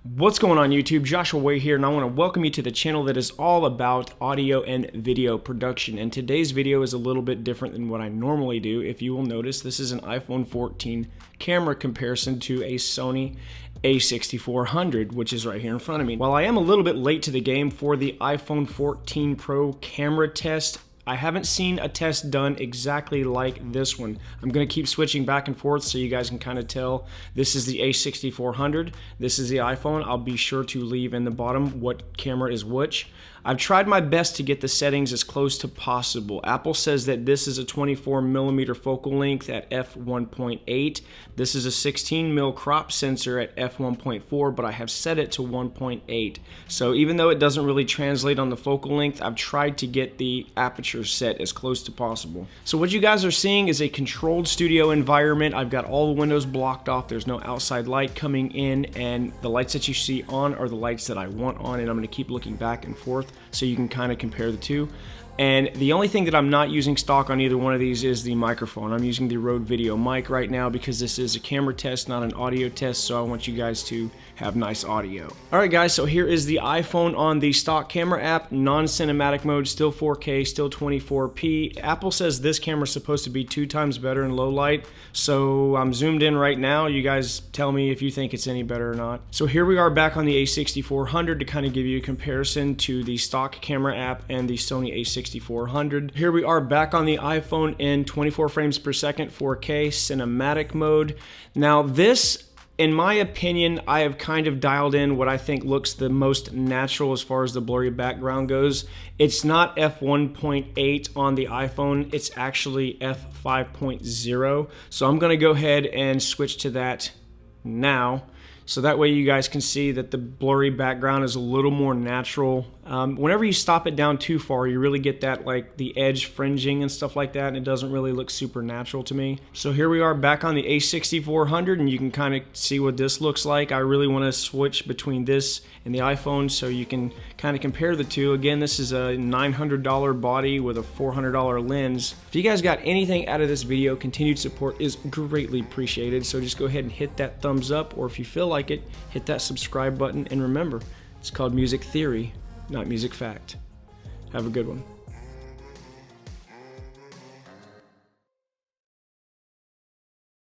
What's going on YouTube? Joshua Way here, and I want to welcome you to the channel that is all about audio and video production. And today's video is a little bit different than what I normally do. If you will notice, this is an iPhone 14 camera comparison to a Sony A6400, which is right here in front of me. While I am a little bit late to the game for the iPhone 14 Pro camera test, I haven't seen a test done exactly like this one. I'm going to keep switching back and forth so you guys can kind of tell. This is the A6400. This is the iPhone. I'll be sure to leave in the bottom what camera is which. I've tried my best to get the settings as close to possible. Apple says that this is a 24mm focal length at f1.8. This is a 16mm crop sensor at f1.4, but I have set it to 1.8. So even though it doesn't really translate on the focal length, I've tried to get the aperture set as close to possible. So what you guys are seeing is a controlled studio environment. I've got all the windows blocked off. There's no outside light coming in, and the lights that you see on are the lights that I want on, and I'm going to keep looking back and forth so you can kind of compare the two. And the only thing that I'm not using stock on either one of these is the microphone. I'm using the Rode Video mic right now because this is a camera test, not an audio test, so I want you guys to have nice audio. Alright guys, so here is the iPhone on the stock camera app, non-cinematic mode, still 4K, still 24p. Apple says this camera is supposed to be 2 times better in low light, so I'm zoomed in right now. You guys tell me if you think it's any better or not. So here we are back on the A6400 to kind of give you a comparison to the stock camera app and the Sony A6400. Here we are back on the iPhone in 24 frames per second, 4K, cinematic mode. Now this, in my opinion, I have kind of dialed in what I think looks the most natural as far as the blurry background goes. It's not f1.8 on the iPhone, it's actually f5.0. So I'm gonna go ahead and switch to that now. So that way you guys can see that the blurry background is a little more natural. Whenever you stop it down too far, you really get that, like, the edge fringing and stuff like that, and it doesn't really look super natural to me. So here we are back on the A6400, and you can kind of see what this looks like. I really want to switch between this and the iPhone so you can kind of compare the two. Again, this is a $900 body with a $400 lens. If you guys got anything out of this video, continued support is greatly appreciated. So just go ahead and hit that thumbs up, or if you feel like it, hit that subscribe button. And remember, it's called Music Theory, not Music Fact. Have a good one.